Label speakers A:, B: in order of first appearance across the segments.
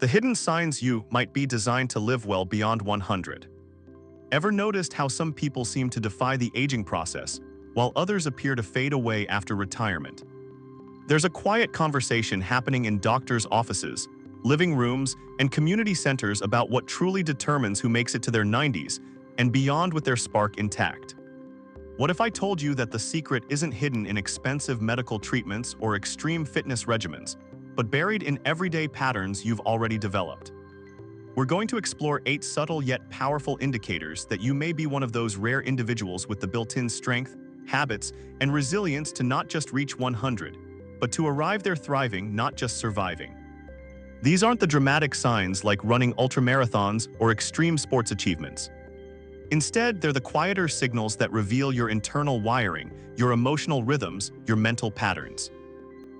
A: The hidden signs you might be designed to live well beyond 100. Ever noticed how some people seem to defy the aging process, while others appear to fade away after retirement? There's a quiet conversation happening in doctors' offices, living rooms, and community centers about what truly determines who makes it to their 90s and beyond with their spark intact. What if I told you that the secret isn't hidden in expensive medical treatments or extreme fitness regimens, but buried in everyday patterns you've already developed? We're going to explore 8 subtle yet powerful indicators that you may be one of those rare individuals with the built-in strength, habits, and resilience to not just reach 100, but to arrive there thriving, not just surviving. These aren't the dramatic signs like running ultramarathons or extreme sports achievements. Instead, they're the quieter signals that reveal your internal wiring, your emotional rhythms, your mental patterns.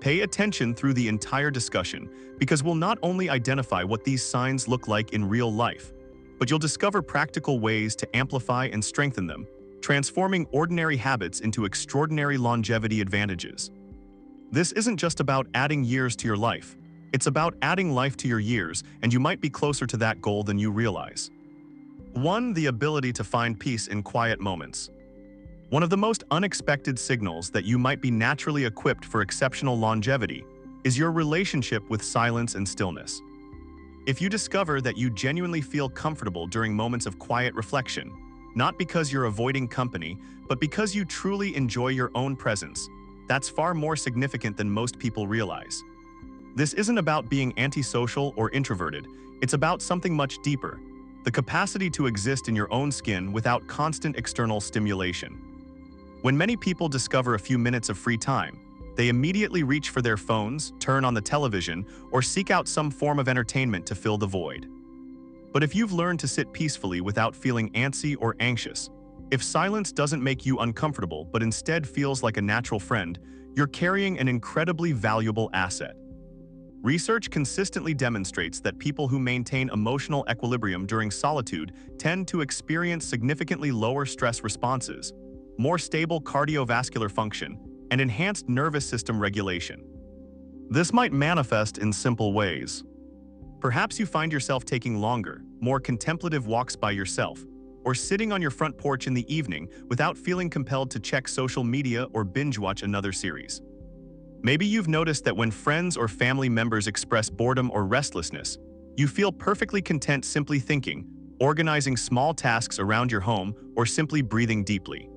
A: Pay attention through the entire discussion, because we'll not only identify what these signs look like in real life, but you'll discover practical ways to amplify and strengthen them, transforming ordinary habits into extraordinary longevity advantages. This isn't just about adding years to your life. It's about adding life to your years, and you might be closer to that goal than you realize. 1. The ability to find peace in quiet moments. One of the most unexpected signals that you might be naturally equipped for exceptional longevity is your relationship with silence and stillness. If you discover that you genuinely feel comfortable during moments of quiet reflection, not because you're avoiding company, but because you truly enjoy your own presence, that's far more significant than most people realize. This isn't about being antisocial or introverted, it's about something much deeper: the capacity to exist in your own skin without constant external stimulation. When many people discover a few minutes of free time, they immediately reach for their phones, turn on the television, or seek out some form of entertainment to fill the void. But if you've learned to sit peacefully without feeling antsy or anxious, if silence doesn't make you uncomfortable but instead feels like a natural friend, you're carrying an incredibly valuable asset. Research consistently demonstrates that people who maintain emotional equilibrium during solitude tend to experience significantly lower stress responses, more stable cardiovascular function, and enhanced nervous system regulation. This might manifest in simple ways. Perhaps you find yourself taking longer, more contemplative walks by yourself, or sitting on your front porch in the evening without feeling compelled to check social media or binge-watch another series. Maybe you've noticed that when friends or family members express boredom or restlessness, you feel perfectly content simply thinking, organizing small tasks around your home, or simply breathing deeply.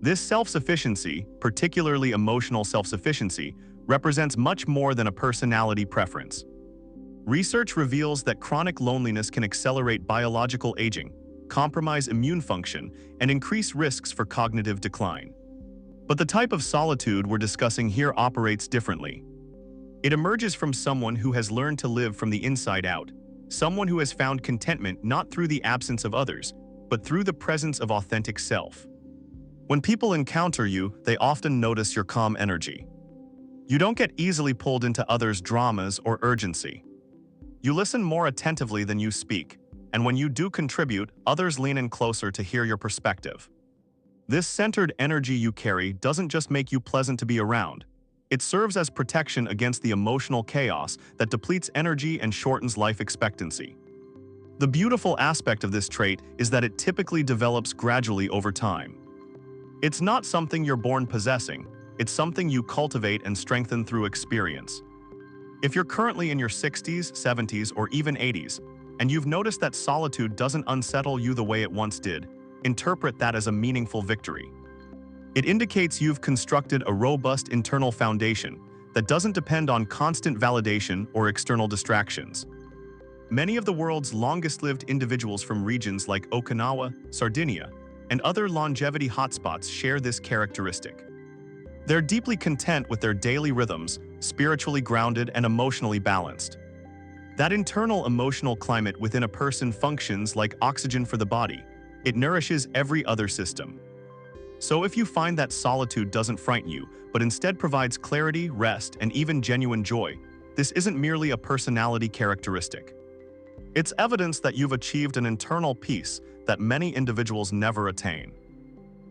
A: This self-sufficiency, particularly emotional self-sufficiency, represents much more than a personality preference. Research reveals that chronic loneliness can accelerate biological aging, compromise immune function, and increase risks for cognitive decline. But the type of solitude we're discussing here operates differently. It emerges from someone who has learned to live from the inside out, someone who has found contentment not through the absence of others, but through the presence of authentic self. When people encounter you, they often notice your calm energy. You don't get easily pulled into others' dramas or urgency. You listen more attentively than you speak, and when you do contribute, others lean in closer to hear your perspective. This centered energy you carry doesn't just make you pleasant to be around. It serves as protection against the emotional chaos that depletes energy and shortens life expectancy. The beautiful aspect of this trait is that it typically develops gradually over time. It's not something you're born possessing, it's something you cultivate and strengthen through experience. If you're currently in your 60s, 70s, or even 80s, and you've noticed that solitude doesn't unsettle you the way it once did, interpret that as a meaningful victory. It indicates you've constructed a robust internal foundation that doesn't depend on constant validation or external distractions. Many of the world's longest-lived individuals from regions like Okinawa, Sardinia, and other longevity hotspots share this characteristic. They're deeply content with their daily rhythms, spiritually grounded and emotionally balanced. That internal emotional climate within a person functions like oxygen for the body. It nourishes every other system. So if you find that solitude doesn't frighten you, but instead provides clarity, rest, and even genuine joy, this isn't merely a personality characteristic. It's evidence that you've achieved an internal peace that many individuals never attain.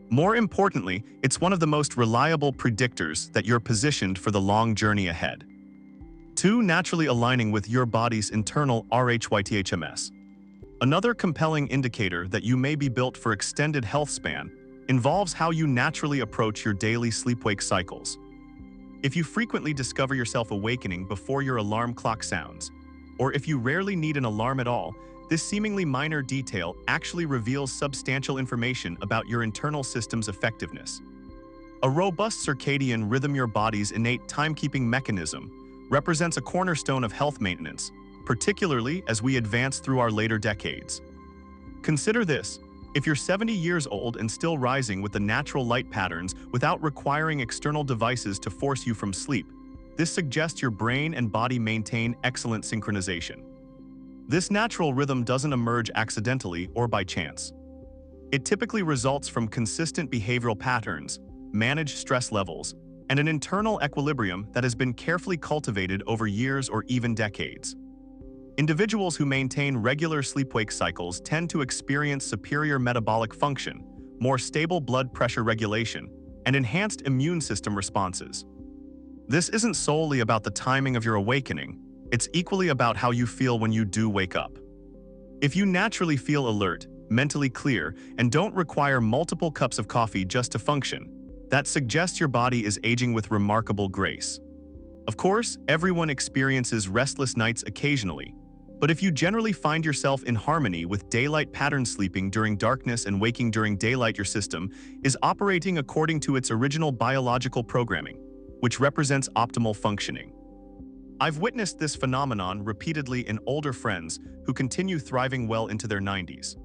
A: More importantly, it's one of the most reliable predictors that you're positioned for the long journey ahead. 2. Naturally aligning with your body's internal rhythms. Another compelling indicator that you may be built for extended health span involves how you naturally approach your daily sleep-wake cycles. If you frequently discover yourself awakening before your alarm clock sounds, or if you rarely need an alarm at all, this seemingly minor detail actually reveals substantial information about your internal system's effectiveness. A robust circadian rhythm, your body's innate timekeeping mechanism, represents a cornerstone of health maintenance, particularly as we advance through our later decades. Consider this: if you're 70 years old and still rising with the natural light patterns without requiring external devices to force you from sleep, this suggests your brain and body maintain excellent synchronization. This natural rhythm doesn't emerge accidentally or by chance. It typically results from consistent behavioral patterns, managed stress levels, and an internal equilibrium that has been carefully cultivated over years or even decades. Individuals who maintain regular sleep-wake cycles tend to experience superior metabolic function, more stable blood pressure regulation, and enhanced immune system responses. This isn't solely about the timing of your awakening, it's equally about how you feel when you do wake up. If you naturally feel alert, mentally clear, and don't require multiple cups of coffee just to function, that suggests your body is aging with remarkable grace. Of course, everyone experiences restless nights occasionally, but if you generally find yourself in harmony with daylight pattern, sleeping during darkness and waking during daylight, your system is operating according to its original biological programming, which represents optimal functioning. I've witnessed this phenomenon repeatedly in older friends who continue thriving well into their 90s.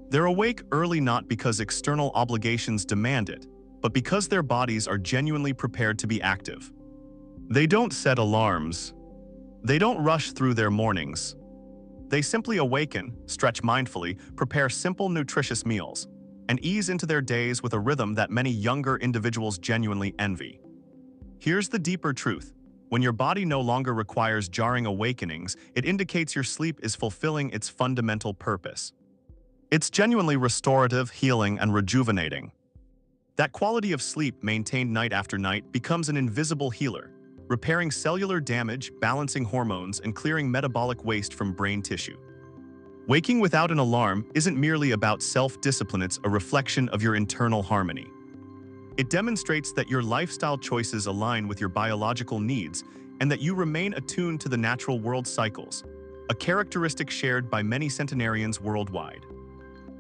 A: They're awake early not because external obligations demand it, but because their bodies are genuinely prepared to be active. They don't set alarms. They don't rush through their mornings. They simply awaken, stretch mindfully, prepare simple, nutritious meals, and ease into their days with a rhythm that many younger individuals genuinely envy. Here's the deeper truth: when your body no longer requires jarring awakenings, it indicates your sleep is fulfilling its fundamental purpose. It's genuinely restorative, healing, and rejuvenating. That quality of sleep maintained night after night becomes an invisible healer, repairing cellular damage, balancing hormones, and clearing metabolic waste from brain tissue. Waking without an alarm isn't merely about self-discipline, it's a reflection of your internal harmony. It demonstrates that your lifestyle choices align with your biological needs and that you remain attuned to the natural world cycles, a characteristic shared by many centenarians worldwide.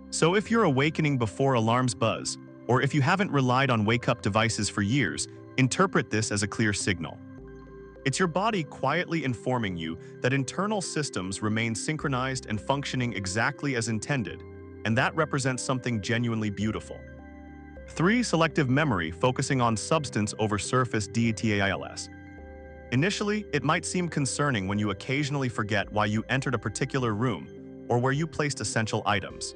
A: So if you're awakening before alarms buzz, or if you haven't relied on wake-up devices for years, interpret this as a clear signal. It's your body quietly informing you that internal systems remain synchronized and functioning exactly as intended, and that represents something genuinely beautiful. 3. Selective memory, focusing on substance over surface details. Initially, it might seem concerning when you occasionally forget why you entered a particular room or where you placed essential items.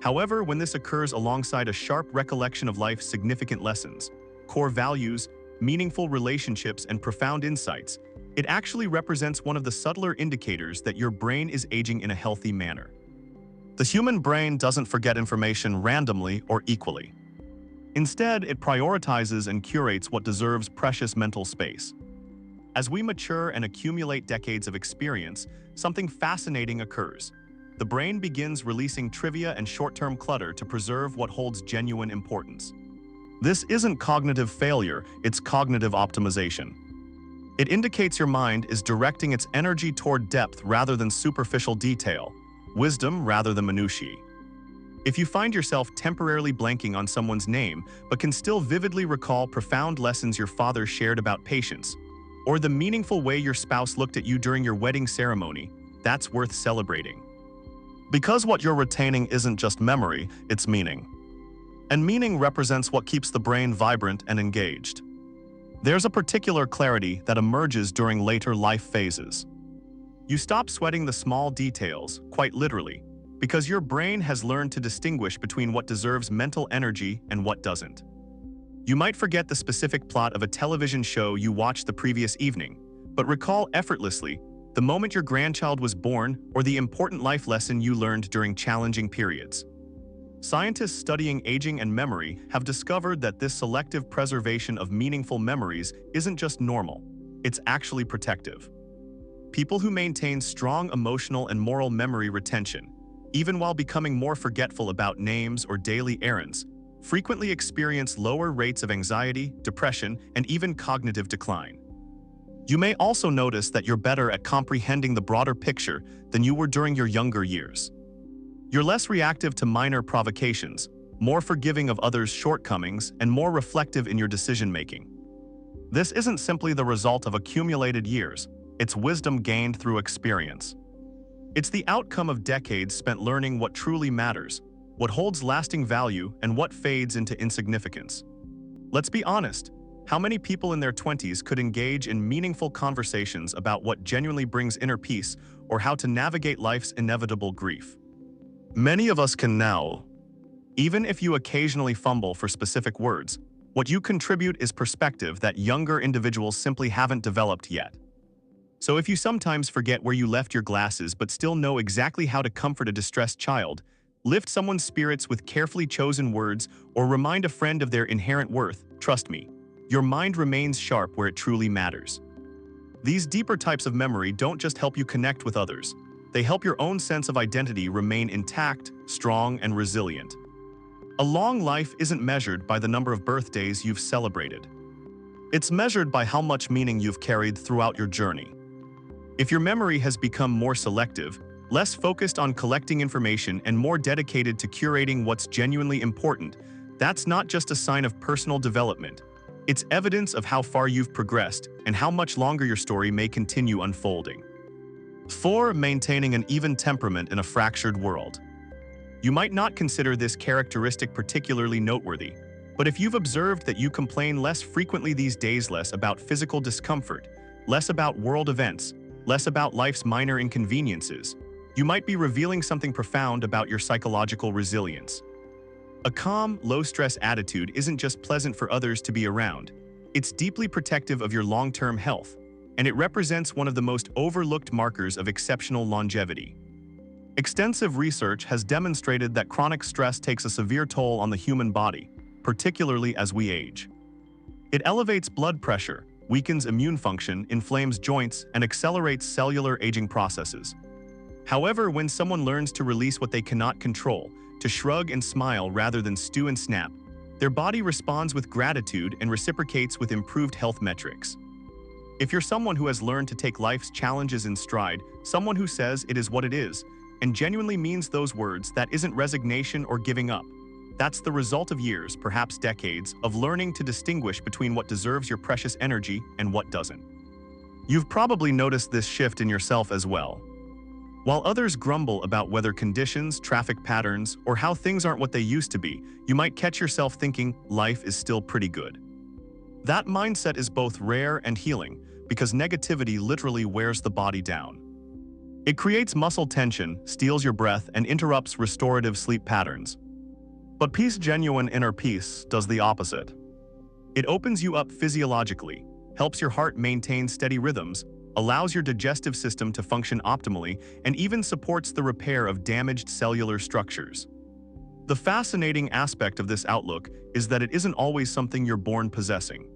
A: However, when this occurs alongside a sharp recollection of life's significant lessons, core values, meaningful relationships, and profound insights, it actually represents one of the subtler indicators that your brain is aging in a healthy manner. The human brain doesn't forget information randomly or equally. Instead, it prioritizes and curates what deserves precious mental space. As we mature and accumulate decades of experience, something fascinating occurs. The brain begins releasing trivia and short-term clutter to preserve what holds genuine importance. This isn't cognitive failure, it's cognitive optimization. It indicates your mind is directing its energy toward depth rather than superficial detail, wisdom rather than minutiae. If you find yourself temporarily blanking on someone's name but can still vividly recall profound lessons your father shared about patience, or the meaningful way your spouse looked at you during your wedding ceremony, that's worth celebrating. Because what you're retaining isn't just memory, it's meaning. And meaning represents what keeps the brain vibrant and engaged. There's a particular clarity that emerges during later life phases. You stop sweating the small details, quite literally, because your brain has learned to distinguish between what deserves mental energy and what doesn't. You might forget the specific plot of a television show you watched the previous evening, but recall effortlessly the moment your grandchild was born or the important life lesson you learned during challenging periods. Scientists studying aging and memory have discovered that this selective preservation of meaningful memories isn't just normal. It's actually protective. People who maintain strong emotional and moral memory retention, even while becoming more forgetful about names or daily errands, frequently experience lower rates of anxiety, depression, and even cognitive decline. You may also notice that you're better at comprehending the broader picture than you were during your younger years. You're less reactive to minor provocations, more forgiving of others' shortcomings, and more reflective in your decision-making. This isn't simply the result of accumulated years, it's wisdom gained through experience. It's the outcome of decades spent learning what truly matters, what holds lasting value, and what fades into insignificance. Let's be honest. How many people in their 20s could engage in meaningful conversations about what genuinely brings inner peace or how to navigate life's inevitable grief? Many of us can now. Even if you occasionally fumble for specific words, what you contribute is perspective that younger individuals simply haven't developed yet. So if you sometimes forget where you left your glasses but still know exactly how to comfort a distressed child, lift someone's spirits with carefully chosen words, or remind a friend of their inherent worth, trust me, your mind remains sharp where it truly matters. These deeper types of memory don't just help you connect with others. They help your own sense of identity remain intact, strong, and resilient. A long life isn't measured by the number of birthdays you've celebrated. It's measured by how much meaning you've carried throughout your journey. If your memory has become more selective, less focused on collecting information, and more dedicated to curating what's genuinely important, that's not just a sign of personal development. It's evidence of how far you've progressed and how much longer your story may continue unfolding. 4. Maintaining an even temperament in a fractured world. You might not consider this characteristic particularly noteworthy, but if you've observed that you complain less frequently these days, less about physical discomfort, less about world events, less about life's minor inconveniences, you might be revealing something profound about your psychological resilience. A calm, low-stress attitude isn't just pleasant for others to be around. It's deeply protective of your long-term health, and it represents one of the most overlooked markers of exceptional longevity. Extensive research has demonstrated that chronic stress takes a severe toll on the human body, particularly as we age. It elevates blood pressure, weakens immune function, inflames joints, and accelerates cellular aging processes. However, when someone learns to release what they cannot control, to shrug and smile rather than stew and snap, their body responds with gratitude and reciprocates with improved health metrics. If you're someone who has learned to take life's challenges in stride, someone who says it is what it is, and genuinely means those words, that isn't resignation or giving up. That's the result of years, perhaps decades, of learning to distinguish between what deserves your precious energy and what doesn't. You've probably noticed this shift in yourself as well. While others grumble about weather conditions, traffic patterns, or how things aren't what they used to be, you might catch yourself thinking, life is still pretty good. That mindset is both rare and healing, because negativity literally wears the body down. It creates muscle tension, steals your breath, and interrupts restorative sleep patterns. But peace, genuine inner peace, does the opposite. It opens you up physiologically, helps your heart maintain steady rhythms, allows your digestive system to function optimally, and even supports the repair of damaged cellular structures. The fascinating aspect of this outlook is that it isn't always something you're born possessing.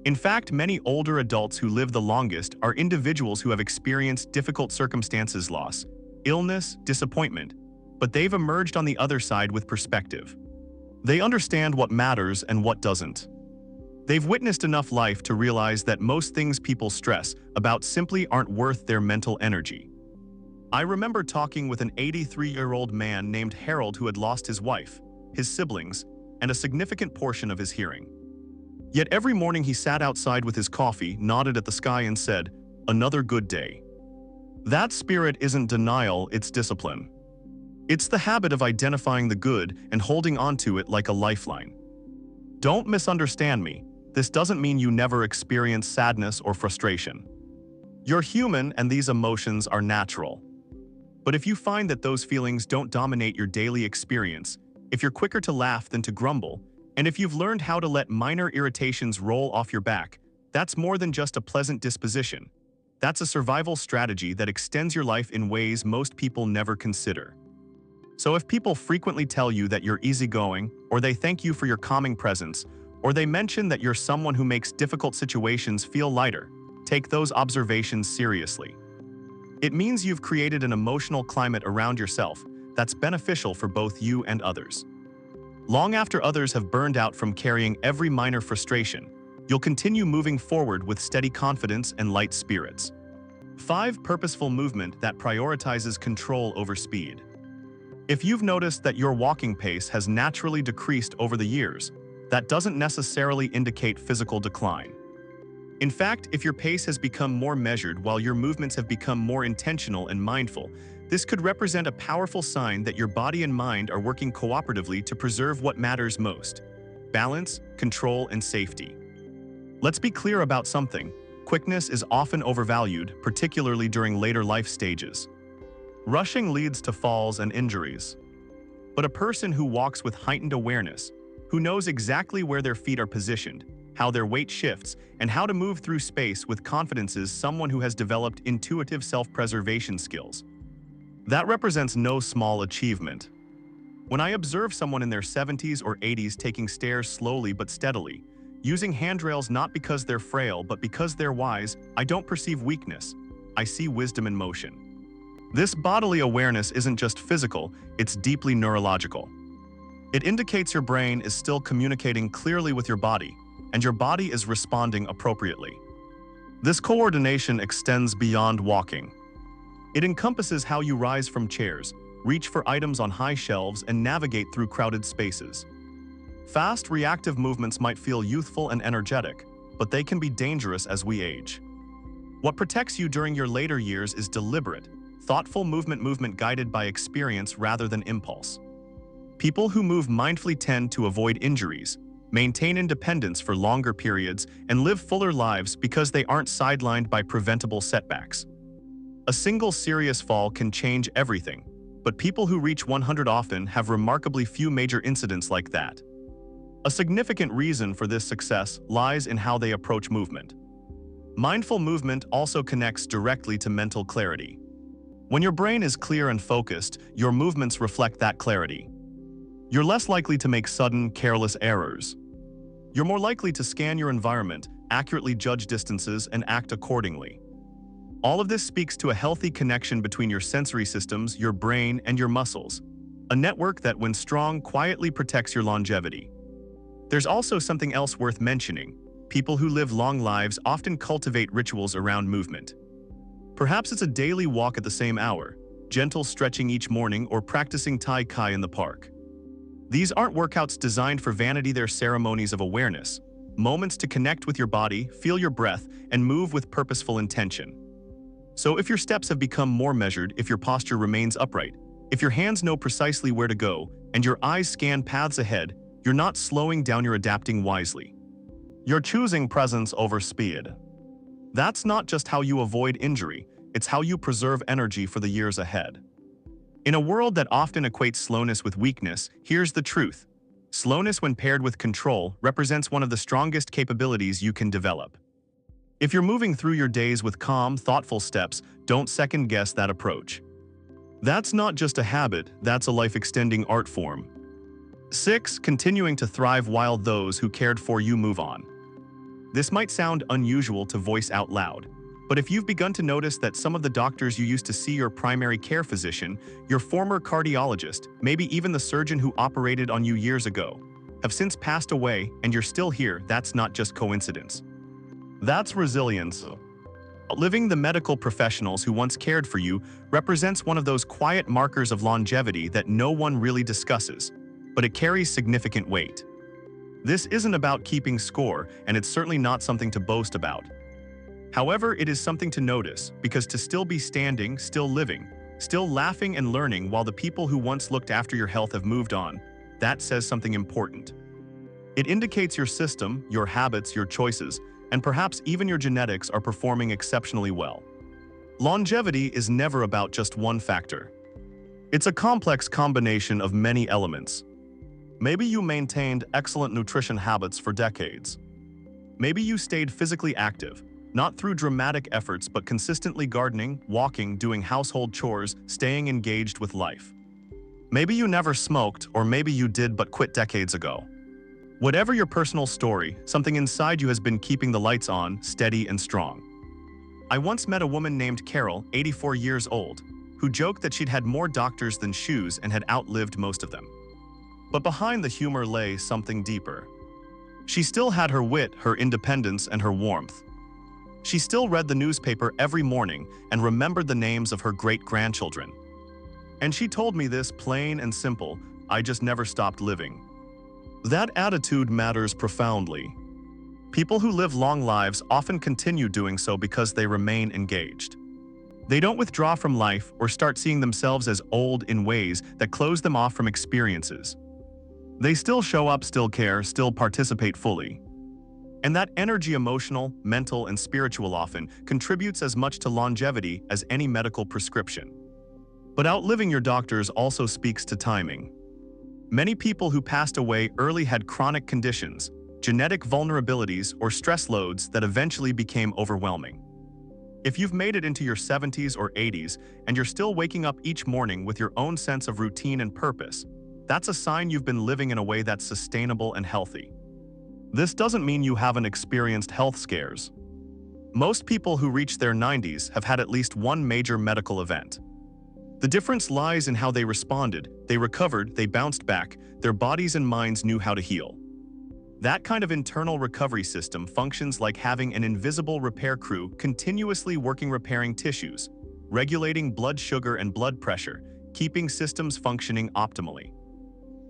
A: In fact, many older adults who live the longest are individuals who have experienced difficult circumstances, loss, illness, disappointment, but they've emerged on the other side with perspective. They understand what matters and what doesn't. They've witnessed enough life to realize that most things people stress about simply aren't worth their mental energy. I remember talking with an 83-year-old man named Harold who had lost his wife, his siblings, and a significant portion of his hearing. Yet every morning he sat outside with his coffee, nodded at the sky, and said, "Another good day." That spirit isn't denial, it's discipline. It's the habit of identifying the good and holding onto it like a lifeline. Don't misunderstand me. This doesn't mean you never experience sadness or frustration. You're human and these emotions are natural. But if you find that those feelings don't dominate your daily experience, if you're quicker to laugh than to grumble, and if you've learned how to let minor irritations roll off your back, that's more than just a pleasant disposition. That's a survival strategy that extends your life in ways most people never consider. So if people frequently tell you that you're easygoing, or they thank you for your calming presence, or they mention that you're someone who makes difficult situations feel lighter, take those observations seriously. It means you've created an emotional climate around yourself that's beneficial for both you and others. Long after others have burned out from carrying every minor frustration, you'll continue moving forward with steady confidence and light spirits. 5. Purposeful movement that prioritizes control over speed. If you've noticed that your walking pace has naturally decreased over the years, that doesn't necessarily indicate physical decline. In fact, if your pace has become more measured while your movements have become more intentional and mindful, this could represent a powerful sign that your body and mind are working cooperatively to preserve what matters most: balance, control, and safety. Let's be clear about something. Quickness is often overvalued, particularly during later life stages. Rushing leads to falls and injuries. But a person who walks with heightened awareness, who knows exactly where their feet are positioned, how their weight shifts, and how to move through space with confidence is someone who has developed intuitive self-preservation skills. That represents no small achievement. When I observe someone in their 70s or 80s taking stairs slowly but steadily, using handrails not because they're frail but because they're wise, I don't perceive weakness. I see wisdom in motion. This bodily awareness isn't just physical, it's deeply neurological. It indicates your brain is still communicating clearly with your body, and your body is responding appropriately. This coordination extends beyond walking. It encompasses how you rise from chairs, reach for items on high shelves, and navigate through crowded spaces. Fast, reactive movements might feel youthful and energetic, but they can be dangerous as we age. What protects you during your later years is deliberate, thoughtful movement guided by experience rather than impulse. People who move mindfully tend to avoid injuries, maintain independence for longer periods, and live fuller lives because they aren't sidelined by preventable setbacks. A single serious fall can change everything, but people who reach 100 often have remarkably few major incidents like that. A significant reason for this success lies in how they approach movement. Mindful movement also connects directly to mental clarity. When your brain is clear and focused, your movements reflect that clarity. You're less likely to make sudden, careless errors. You're more likely to scan your environment, accurately judge distances, and act accordingly. All of this speaks to a healthy connection between your sensory systems, your brain, and your muscles, a network that, when strong, quietly protects your longevity. There's also something else worth mentioning. People who live long lives often cultivate rituals around movement. Perhaps it's a daily walk at the same hour, gentle stretching each morning, or practicing Tai Chi in the park. These aren't workouts designed for vanity, they're ceremonies of awareness, moments to connect with your body, feel your breath, and move with purposeful intention. So if your steps have become more measured, if your posture remains upright, if your hands know precisely where to go, and your eyes scan paths ahead, you're not slowing down, you're adapting wisely. You're choosing presence over speed. That's not just how you avoid injury, it's how you preserve energy for the years ahead. In a world that often equates slowness with weakness, here's the truth. Slowness, when paired with control, represents one of the strongest capabilities you can develop. If you're moving through your days with calm, thoughtful steps, don't second-guess that approach. That's not just a habit, that's a life-extending art form. 6. Continuing to thrive while those who cared for you move on. This might sound unusual to voice out loud, but if you've begun to notice that some of the doctors you used to see, your primary care physician, your former cardiologist, maybe even the surgeon who operated on you years ago, have since passed away and you're still here, that's not just coincidence. That's resilience. Outliving the medical professionals who once cared for you represents one of those quiet markers of longevity that no one really discusses, but it carries significant weight. This isn't about keeping score, and it's certainly not something to boast about. However, it is something to notice, because to still be standing, still living, still laughing and learning while the people who once looked after your health have moved on, that says something important. It indicates your system, your habits, your choices, and perhaps even your genetics are performing exceptionally well. Longevity is never about just one factor. It's a complex combination of many elements. Maybe you maintained excellent nutrition habits for decades. Maybe you stayed physically active, not through dramatic efforts but consistently gardening, walking, doing household chores, staying engaged with life. Maybe you never smoked, or maybe you did but quit decades ago. Whatever your personal story, something inside you has been keeping the lights on, steady and strong. I once met a woman named Carol, 84 years old, who joked that she'd had more doctors than shoes and had outlived most of them. But behind the humor lay something deeper. She still had her wit, her independence, and her warmth. She still read the newspaper every morning and remembered the names of her great-grandchildren. And she told me this plain and simple: I just never stopped living. That attitude matters profoundly. People who live long lives often continue doing so because they remain engaged. They don't withdraw from life or start seeing themselves as old in ways that close them off from experiences. They still show up, still care, still participate fully. And that energy, emotional, mental, and spiritual, often contributes as much to longevity as any medical prescription. But outliving your doctors also speaks to timing. Many people who passed away early had chronic conditions, genetic vulnerabilities, or stress loads that eventually became overwhelming. If you've made it into your 70s or 80s and you're still waking up each morning with your own sense of routine and purpose, that's a sign you've been living in a way that's sustainable and healthy. This doesn't mean you haven't experienced health scares. Most people who reach their 90s have had at least one major medical event. The difference lies in how they responded. They recovered, they bounced back, their bodies and minds knew how to heal. That kind of internal recovery system functions like having an invisible repair crew continuously working, repairing tissues, regulating blood sugar and blood pressure, keeping systems functioning optimally.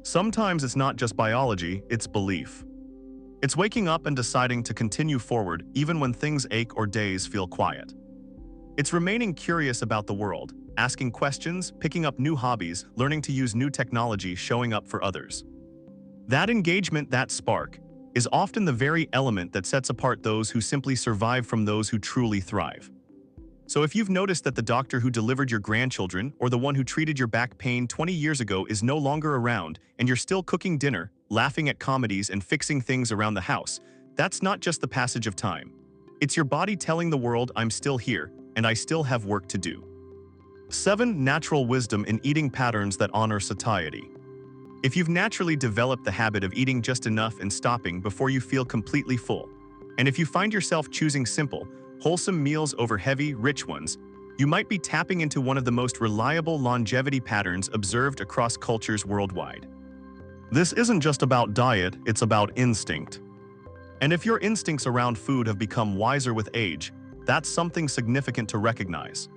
A: Sometimes it's not just biology, it's belief. It's waking up and deciding to continue forward even when things ache or days feel quiet. It's remaining curious about the world, asking questions, picking up new hobbies, learning to use new technology, showing up for others. That engagement, that spark, is often the very element that sets apart those who simply survive from those who truly thrive. So if you've noticed that the doctor who delivered your grandchildren or the one who treated your back pain 20 years ago is no longer around, and you're still cooking dinner, laughing at comedies, and fixing things around the house, that's not just the passage of time. It's your body telling the world, I'm still here, and I still have work to do. 7. Natural wisdom in eating patterns that honor satiety. If you've naturally developed the habit of eating just enough and stopping before you feel completely full, and if you find yourself choosing simple, wholesome meals over heavy, rich ones, you might be tapping into one of the most reliable longevity patterns observed across cultures worldwide. This isn't just about diet, it's about instinct. And if your instincts around food have become wiser with age, that's something significant to recognize.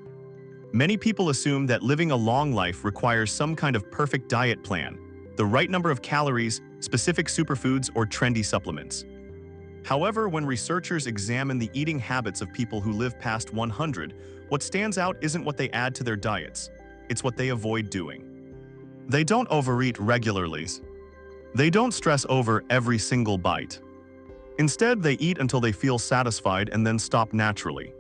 A: Many people assume that living a long life requires some kind of perfect diet plan, the right number of calories, specific superfoods, or trendy supplements. However, when researchers examine the eating habits of people who live past 100, what stands out isn't what they add to their diets, it's what they avoid doing. They don't overeat regularly. They don't stress over every single bite. Instead, they eat until they feel satisfied and then stop naturally.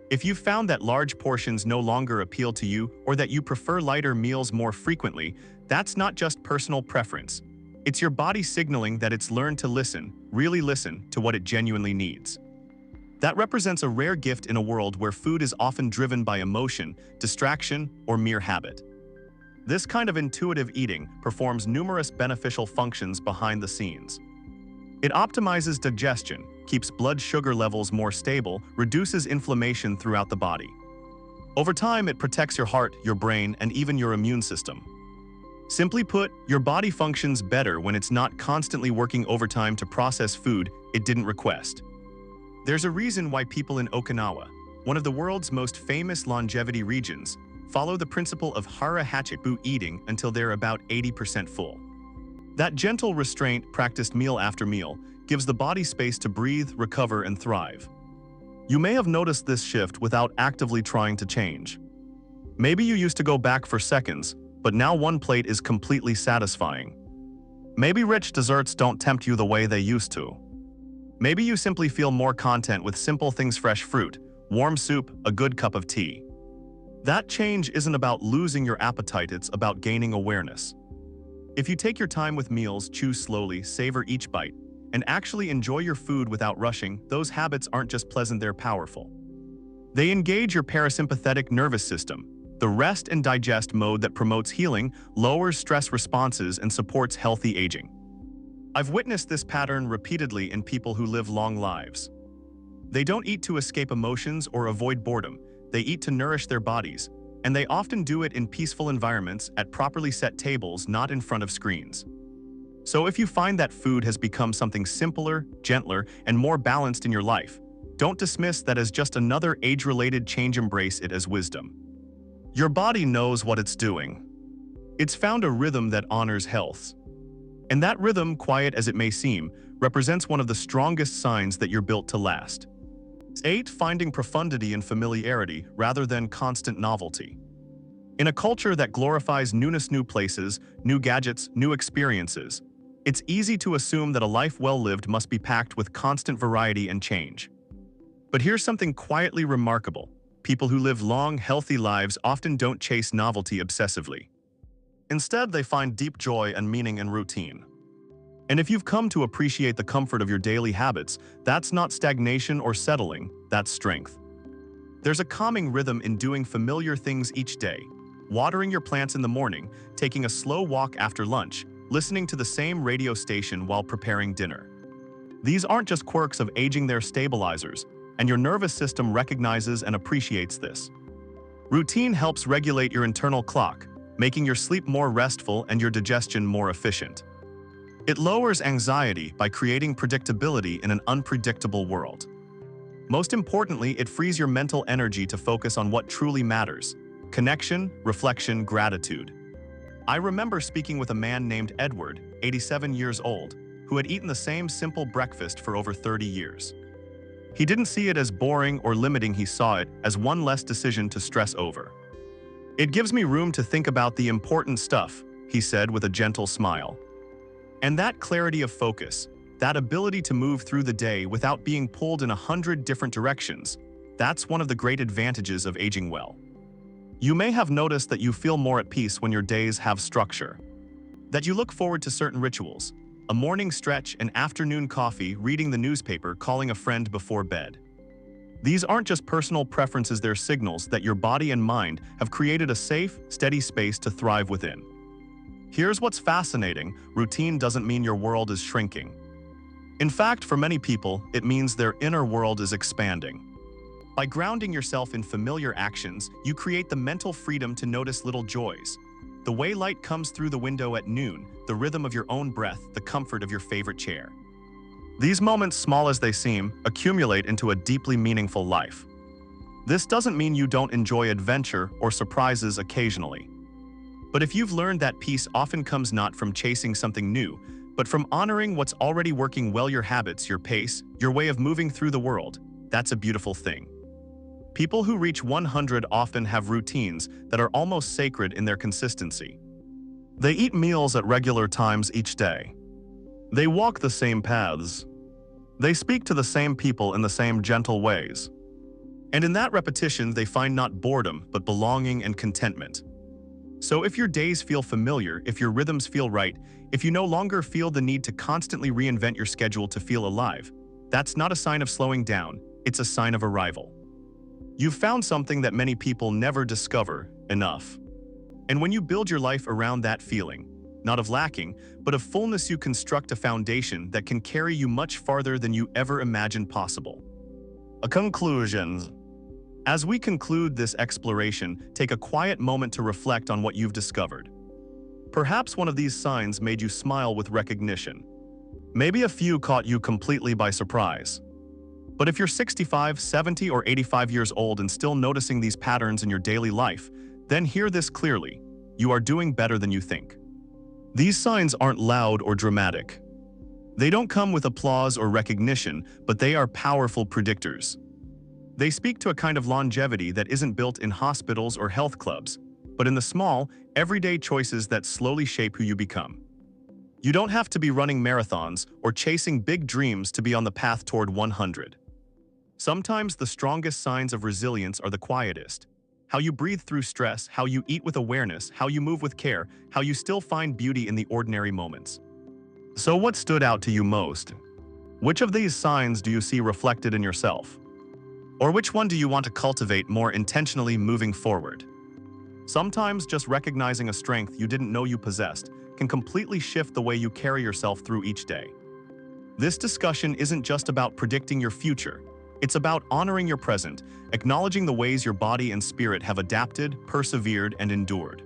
A: If you've found that large portions no longer appeal to you or that you prefer lighter meals more frequently, that's not just personal preference. It's your body signaling that it's learned to listen, really listen, to what it genuinely needs. That represents a rare gift in a world where food is often driven by emotion, distraction, or mere habit. This kind of intuitive eating performs numerous beneficial functions behind the scenes. It optimizes digestion, keeps blood sugar levels more stable, reduces inflammation throughout the body. Over time, it protects your heart, your brain, and even your immune system. Simply put, your body functions better when it's not constantly working overtime to process food it didn't request. There's a reason why people in Okinawa, one of the world's most famous longevity regions, follow the principle of hara hachitbu eating until they're about 80% full. That gentle restraint, practiced meal after meal, gives the body space to breathe, recover, and thrive. You may have noticed this shift without actively trying to change. Maybe you used to go back for seconds, but now one plate is completely satisfying. Maybe rich desserts don't tempt you the way they used to. Maybe you simply feel more content with simple things: fresh fruit, warm soup, a good cup of tea. That change isn't about losing your appetite, it's about gaining awareness. If you take your time with meals, choose slowly, savor each bite, and actually enjoy your food without rushing, those habits aren't just pleasant, they're powerful. They engage your parasympathetic nervous system, the rest and digest mode that promotes healing, lowers stress responses, and supports healthy aging. I've witnessed this pattern repeatedly in people who live long lives. They don't eat to escape emotions or avoid boredom. They eat to nourish their bodies, and they often do it in peaceful environments at properly set tables, not in front of screens. So if you find that food has become something simpler, gentler, and more balanced in your life, don't dismiss that as just another age-related change. Embrace it as wisdom. Your body knows what it's doing. It's found a rhythm that honors health. And that rhythm, quiet as it may seem, represents one of the strongest signs that you're built to last. 8. Finding profundity in familiarity rather than constant novelty. In a culture that glorifies newness, new places, new gadgets, new experiences, it's easy to assume that a life well lived must be packed with constant variety and change. But here's something quietly remarkable. People who live long, healthy lives often don't chase novelty obsessively. Instead, they find deep joy and meaning in routine. And if you've come to appreciate the comfort of your daily habits, that's not stagnation or settling, that's strength. There's a calming rhythm in doing familiar things each day. Watering your plants in the morning, taking a slow walk after lunch, listening to the same radio station while preparing dinner. These aren't just quirks of aging, they're stabilizers, and your nervous system recognizes and appreciates this. Routine helps regulate your internal clock, making your sleep more restful and your digestion more efficient. It lowers anxiety by creating predictability in an unpredictable world. Most importantly, it frees your mental energy to focus on what truly matters: connection, reflection, gratitude. I remember speaking with a man named Edward, 87 years old, who had eaten the same simple breakfast for over 30 years. He didn't see it as boring or limiting, he saw it as one less decision to stress over. "It gives me room to think about the important stuff," he said with a gentle smile. And that clarity of focus, that ability to move through the day without being pulled in 100 different directions, that's one of the great advantages of aging well. You may have noticed that you feel more at peace when your days have structure. That you look forward to certain rituals, a morning stretch, an afternoon coffee, reading the newspaper, calling a friend before bed. These aren't just personal preferences, they're signals that your body and mind have created a safe, steady space to thrive within. Here's what's fascinating: routine doesn't mean your world is shrinking. In fact, for many people, it means their inner world is expanding. By grounding yourself in familiar actions, you create the mental freedom to notice little joys. The way light comes through the window at noon, the rhythm of your own breath, the comfort of your favorite chair. These moments, small as they seem, accumulate into a deeply meaningful life. This doesn't mean you don't enjoy adventure or surprises occasionally. But if you've learned that peace often comes not from chasing something new, but from honoring what's already working well, your habits, your pace, your way of moving through the world, that's a beautiful thing. People who reach 100 often have routines that are almost sacred in their consistency. They eat meals at regular times each day. They walk the same paths. They speak to the same people in the same gentle ways. And in that repetition, they find not boredom, but belonging and contentment. So if your days feel familiar, if your rhythms feel right, if you no longer feel the need to constantly reinvent your schedule to feel alive, that's not a sign of slowing down, it's a sign of arrival. You've found something that many people never discover: enough. And when you build your life around that feeling, not of lacking, but of fullness, you construct a foundation that can carry you much farther than you ever imagined possible. A conclusion. As we conclude this exploration, take a quiet moment to reflect on what you've discovered. Perhaps one of these signs made you smile with recognition. Maybe a few caught you completely by surprise. But if you're 65, 70, or 85 years old and still noticing these patterns in your daily life, then hear this clearly: you are doing better than you think. These signs aren't loud or dramatic. They don't come with applause or recognition, but they are powerful predictors. They speak to a kind of longevity that isn't built in hospitals or health clubs, but in the small, everyday choices that slowly shape who you become. You don't have to be running marathons or chasing big dreams to be on the path toward 100. Sometimes the strongest signs of resilience are the quietest. How you breathe through stress, how you eat with awareness, how you move with care, how you still find beauty in the ordinary moments. So what stood out to you most? Which of these signs do you see reflected in yourself? Or which one do you want to cultivate more intentionally moving forward? Sometimes just recognizing a strength you didn't know you possessed can completely shift the way you carry yourself through each day. This discussion isn't just about predicting your future. It's about honoring your present, acknowledging the ways your body and spirit have adapted, persevered, and endured.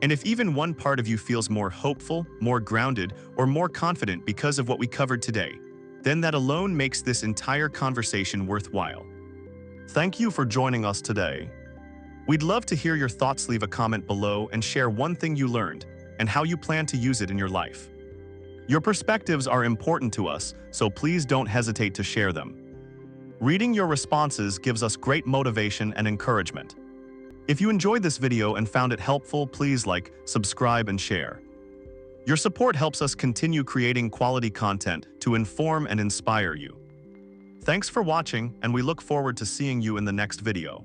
A: And if even one part of you feels more hopeful, more grounded, or more confident because of what we covered today, then that alone makes this entire conversation worthwhile. Thank you for joining us today. We'd love to hear your thoughts. Leave a comment below and share one thing you learned and how you plan to use it in your life. Your perspectives are important to us, so please don't hesitate to share them. Reading your responses gives us great motivation and encouragement. If you enjoyed this video and found it helpful, please like, subscribe, and share. Your support helps us continue creating quality content to inform and inspire you. Thanks for watching, and we look forward to seeing you in the next video.